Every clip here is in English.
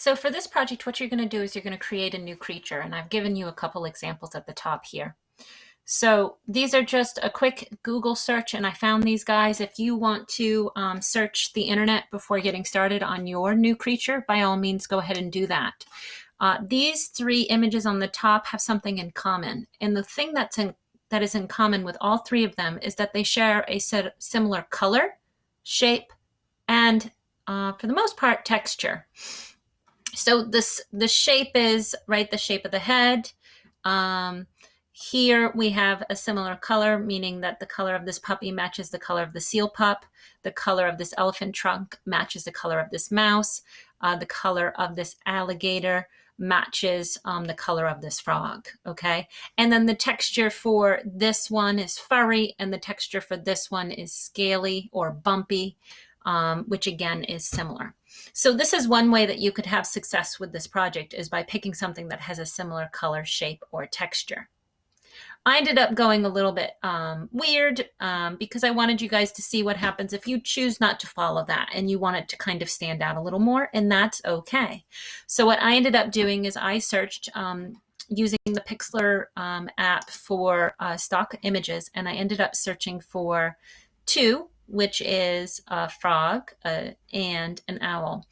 so for this project, what you're going to do is you're going to create a new creature, and I've given you a couple examples at the top here. So these are just a quick Google search, and I found these guys. If you want to search the internet before getting started on your new creature, by all means, go ahead and do that. These three images on the top have something in common, and the thing that is in common with all three of them is that they share a similar color, shape, and for the most part, texture. So the shape is, right, the shape of the head. Here we have a similar color, meaning that the color of this puppy matches the color of the seal pup. The color of this elephant trunk matches the color of this mouse. The color of this alligator matches the color of this frog, okay? And then the texture for this one is furry, and the texture for this one is scaly or bumpy, which again is similar. So this is one way that you could have success with this project, is by picking something that has a similar color, shape, or texture. I ended up going a little bit weird because I wanted you guys to see what happens if you choose not to follow that and you want it to kind of stand out a little more, and that's okay. So what I ended up doing is I searched using the Pixlr app for stock images, and I ended up searching for two, which is a frog and an owl.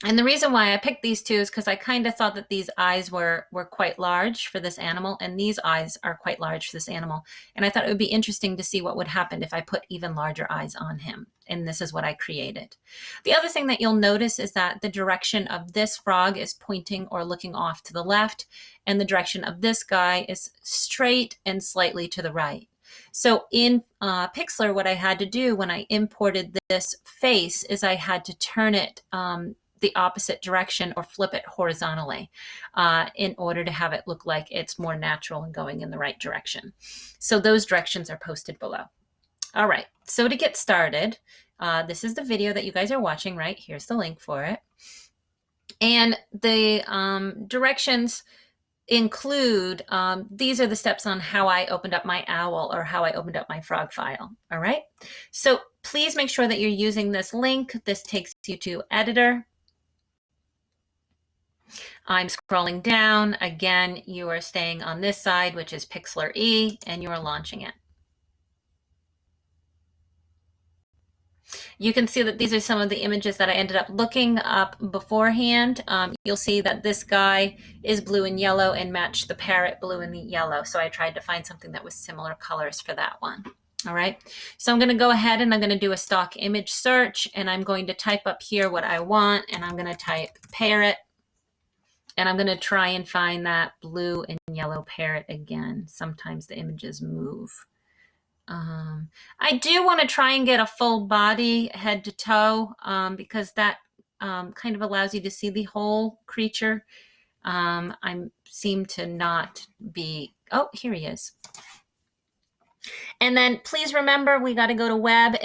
And the reason why I picked these two is because I kind of thought that these eyes were quite large for this animal, and these eyes are quite large for this animal. And I thought it would be interesting to see what would happen if I put even larger eyes on him. And this is what I created. The other thing that you'll notice is that the direction of this frog is pointing or looking off to the left, and the direction of this guy is straight and slightly to the right. So in Pixlr, what I had to do when I imported this face is I had to turn it the opposite direction or flip it horizontally in order to have it look like it's more natural and going in the right direction. So those directions are posted below. All right, so to get started, this is the video that you guys are watching, right? Here's the link for it. And the directions include, these are the steps on how I opened up my owl or how I opened up my frog file, all right? So please make sure that you're using this link. This takes you to Editor. I'm scrolling down. Again, you are staying on this side, which is Pixlr E, and you are launching it. You can see that these are some of the images that I ended up looking up beforehand. You'll see that this guy is blue and yellow and matched the parrot blue and the yellow. So I tried to find something that was similar colors for that one. All right, so I'm going to go ahead and I'm going to do a stock image search, and I'm going to type up here what I want, and I'm going to type parrot, and I'm going to try and find that blue and yellow parrot again. Sometimes the images move. I do want to try and get a full body head to toe because that kind of allows you to see the whole creature. I seem to not be, oh, here he is. And then please remember, we got to go to web.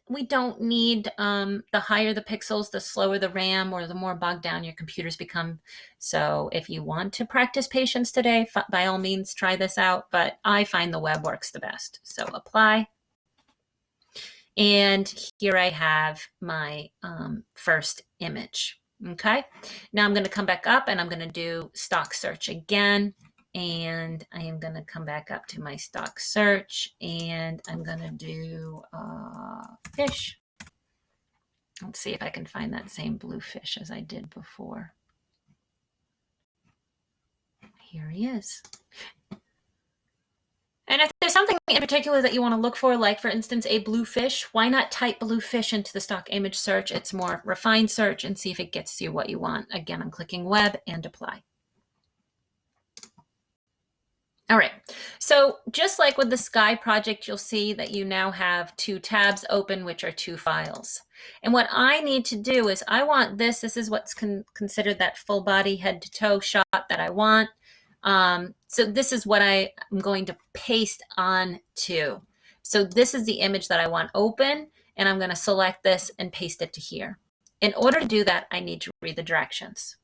We don't need, the higher the pixels, the slower the RAM, or the more bogged down your computers become. So if you want to practice patience today, by all means, try this out. But I find the web works the best. So apply. And here I have my first image. Okay. Now I'm going to come back up and I'm going to do stock search again. And I am going to come back up to my stock search, and I'm going to do fish. Let's see if I can find that same blue fish as I did before. Here he is. And if there's something in particular that you want to look for, like for instance, a blue fish, why not type blue fish into the stock image search? It's more refined search, and see if it gets you what you want. Again, I'm clicking web and apply. All right, so just like with the Sky project, you'll see that you now have two tabs open, which are two files. And what I need to do is I want this is what's considered that full body head to toe shot that I want. So this is what I am going to paste on to. So this is the image that I want open, and I'm going to select this and paste it to here. In order to do that, I need to read the directions.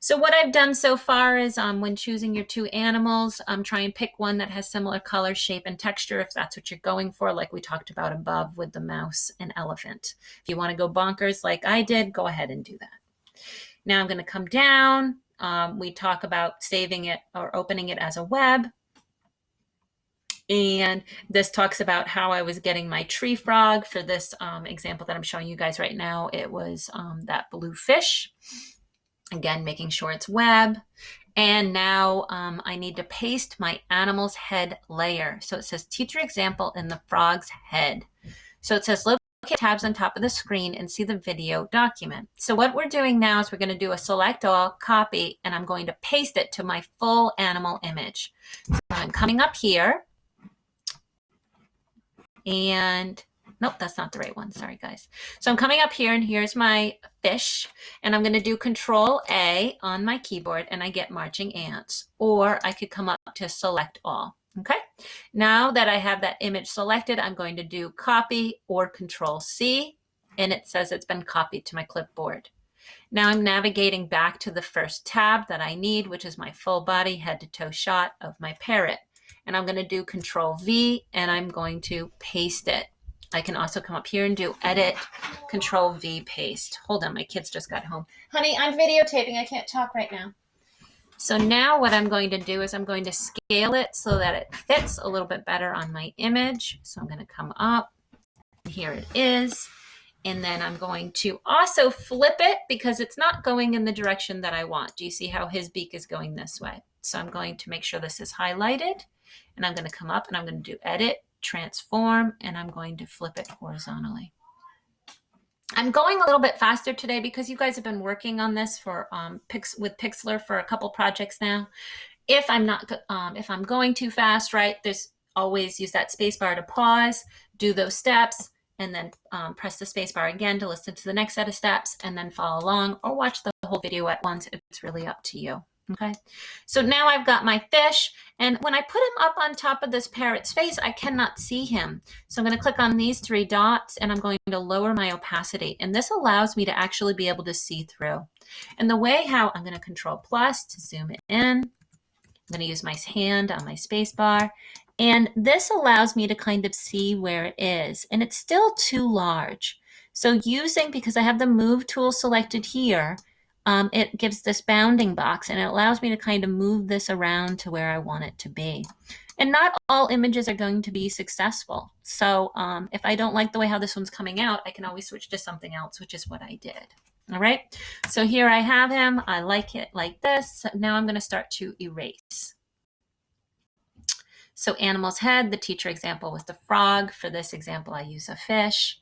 So what I've done so far is when choosing your two animals, try and pick one that has similar color, shape, and texture if that's what you're going for, like we talked about above with the mouse and elephant. If you want to go bonkers like I did, go ahead and do that. Now I'm going to come down. We talk about saving it or opening it as a web. And this talks about how I was getting my tree frog. For this example that I'm showing you guys right now, it was that blue fish. Again, making sure it's web. And now I need to paste my animal's head layer. So it says teacher example in the frog's head. So it says locate tabs on top of the screen and see the video document. So what we're doing now is we're going to do a select all, copy, and I'm going to paste it to my full animal image. So I'm coming up here. And nope, that's not the right one. Sorry, guys. So I'm coming up here, and here's my fish, and I'm going to do Control A on my keyboard, and I get marching ants. Or I could come up to select all. Okay. Now that I have that image selected, I'm going to do copy or Control C, and it says it's been copied to my clipboard. Now I'm navigating back to the first tab that I need, which is my full body head to toe shot of my parrot. And I'm going to do Control V, and I'm going to paste it. I can also come up here and do Edit, Control V, paste. Hold on, my kids just got home. Honey, I'm videotaping. I can't talk right now. So now what I'm going to do is I'm going to scale it so that it fits a little bit better on my image. So I'm going to come up. Here it is. And then I'm going to also flip it because it's not going in the direction that I want. Do you see how his beak is going this way? So I'm going to make sure this is highlighted. And I'm going to come up and I'm going to do Edit, Transform, and I'm going to flip it horizontally. I'm going a little bit faster today because you guys have been working on this for with Pixlr for a couple projects now. If I'm going too fast, right, there's always use that space bar to pause, do those steps, and then press the space bar again to listen to the next set of steps, and then follow along or watch the whole video at once. It's really up to you. Okay, so now I've got my fish, and when I put him up on top of this parrot's face, I cannot see him. So I'm going to click on these three dots, and I'm going to lower my opacity, and this allows me to actually be able to see through. And the way how I'm going to Control plus to zoom it in. I'm going to use my hand on my space bar, and this allows me to kind of see where it is, and it's still too large. So because I have the move tool selected here, it gives this bounding box, and it allows me to kind of move this around to where I want it to be. And not all images are going to be successful. So if I don't like the way how this one's coming out, I can always switch to something else, which is what I did. All right, so here I have him. I like it like this. So now I'm going to start to erase. So animal's head, the teacher example was the frog. For this example, I use a fish.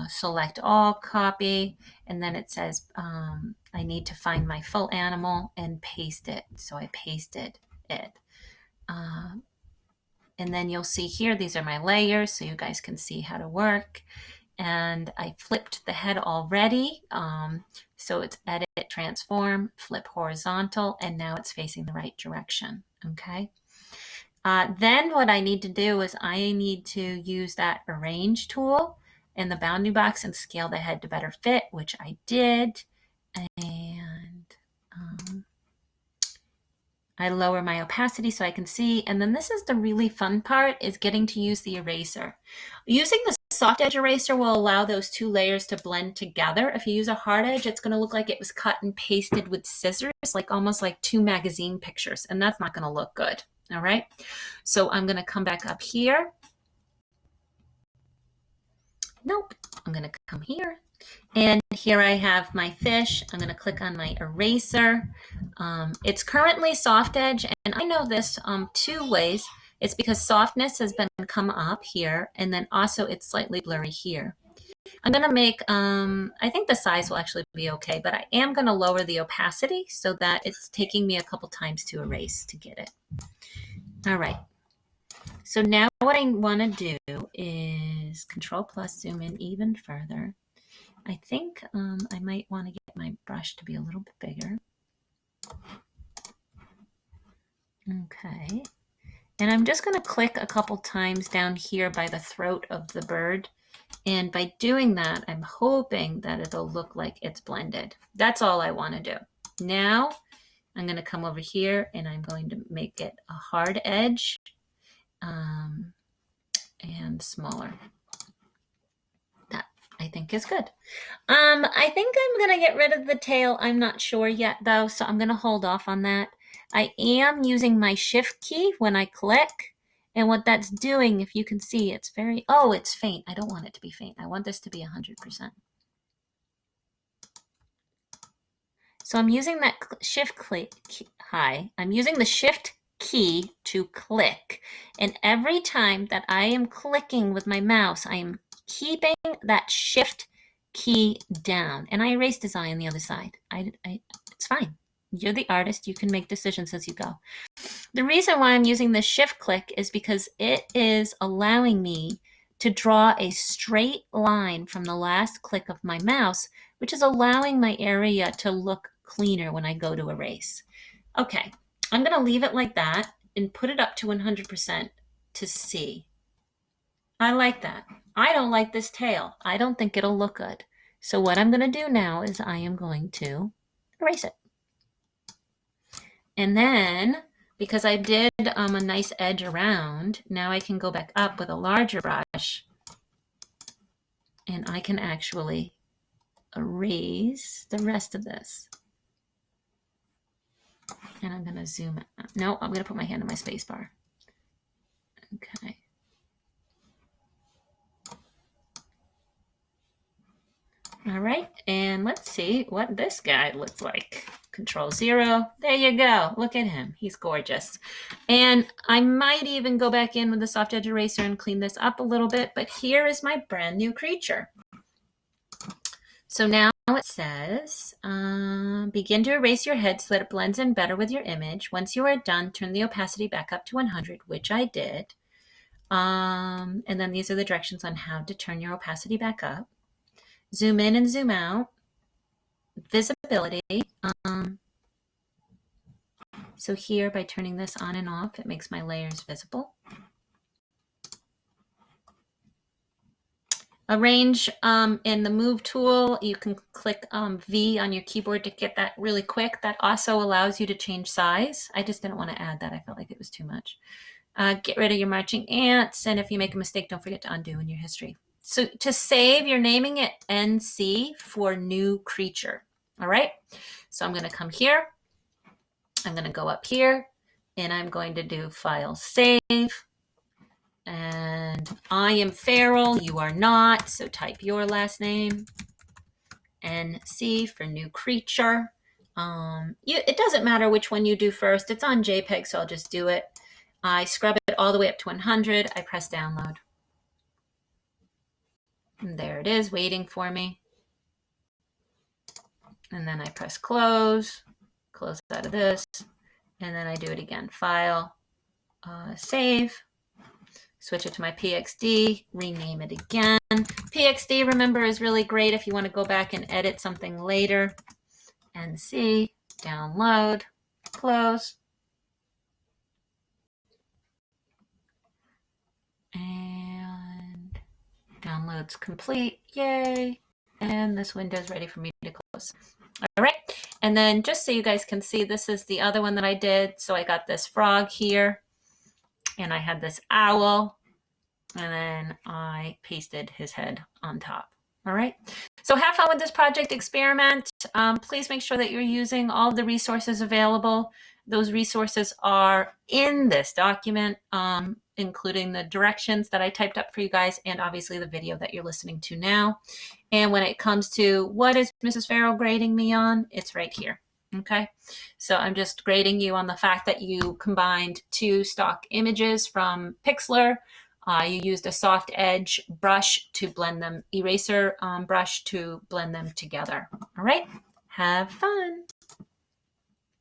Select all, copy, and then it says I need to find my full animal and paste it. So I pasted it. And then you'll see here, these are my layers, so you guys can see how to work. And I flipped the head already. So it's Edit, Transform, Flip Horizontal, and now it's facing the right direction. Okay. Then what I need to do is I need to use that Arrange tool in the bounding box and scale the head to better fit, which I did. And I lower my opacity so I can see. And then this is the really fun part, is getting to use the eraser. Using the soft edge eraser will allow those two layers to blend together. If you use a hard edge, it's going to look like it was cut and pasted with scissors, like almost like two magazine pictures, and that's not going to look good. All right, so I'm going to come back up here. Nope, I'm going to come here. And here I have my fish. I'm going to click on my eraser. It's currently soft edge, and I know this two ways. It's because softness has been come up here, and then also it's slightly blurry here. I'm going to make, I think the size will actually be okay, but I am going to lower the opacity so that it's taking me a couple times to erase to get it. All right. So now what I want to do is Control plus zoom in even further. I think I might want to get my brush to be a little bit bigger. Okay. And I'm just going to click a couple times down here by the throat of the bird. And by doing that, I'm hoping that it'll look like it's blended. That's all I want to do. Now I'm going to come over here and I'm going to make it a hard edge and smaller. I think is good. I think I'm going to get rid of the tail. I'm not sure yet though, so I'm going to hold off on that. I am using my shift key when I click, and what that's doing, if you can see, it's very, oh, it's faint. I don't want it to be faint. I want this to be 100%. So I'm using that shift click, I'm using the shift key to click, and every time that I am clicking with my mouse, I am keeping that shift key down. And I erased his eye on the other side. It's fine. You're the artist. You can make decisions as you go. The reason why I'm using the shift click is because it is allowing me to draw a straight line from the last click of my mouse, which is allowing my area to look cleaner when I go to erase. Okay, I'm going to leave it like that and put it up to 100% to see. I like that. I don't like this tail. I don't think it'll look good. So what I'm going to do now is I am going to erase it. And then, because I did a nice edge around, now I can go back up with a larger brush and I can actually erase the rest of this. And I'm going to zoom out. No, I'm going to put my hand on my space bar. Okay. All right, and let's see what this guy looks like. Control 0. There you go. Look at him. He's gorgeous. And I might even go back in with the soft edge eraser and clean this up a little bit, but here is my brand new creature. So now it says, begin to erase your head so that it blends in better with your image. Once you are done, turn the opacity back up to 100, which I did. And then these are the directions on how to turn your opacity back up. Zoom in and zoom out. Visibility. So here, by turning this on and off, it makes my layers visible. Arrange in the move tool, you can click V on your keyboard to get that really quick. That also allows you to change size. I just didn't want to add that. I felt like it was too much. Get rid of your marching ants, and if you make a mistake, don't forget to undo in your history. So to save, you're naming it NC for new creature. All right. So I'm going to come here. I'm going to go up here and I'm going to do file save. And I am Farrell. You are not. So type your last name. NC for new creature. It doesn't matter which one you do first. It's on JPEG, so I'll just do it. I scrub it all the way up to 100. I press download. And there it is, waiting for me. And then I press close out of this, and then I do it again. File, save, switch it to my PXD, rename it again. PXD, remember, is really great if you want to go back and edit something later. NC, download, close. And download's complete, yay. And this window is ready for me to close. All right, and then just so you guys can see, this is the other one that I did. So I got this frog here, and I had this owl, and then I pasted his head on top. All right, so have fun with this project, experiment. Please make sure that you're using all of the resources available. Those resources are in this document, including the directions that I typed up for you guys, and obviously the video that you're listening to now. And when it comes to what is Mrs. Farrell grading me on, it's right here. Okay, so I'm just grading you on the fact that you combined 2 stock images from Pixlr. You used a soft edge brush to blend them, eraser brush to blend them together. All right, have fun.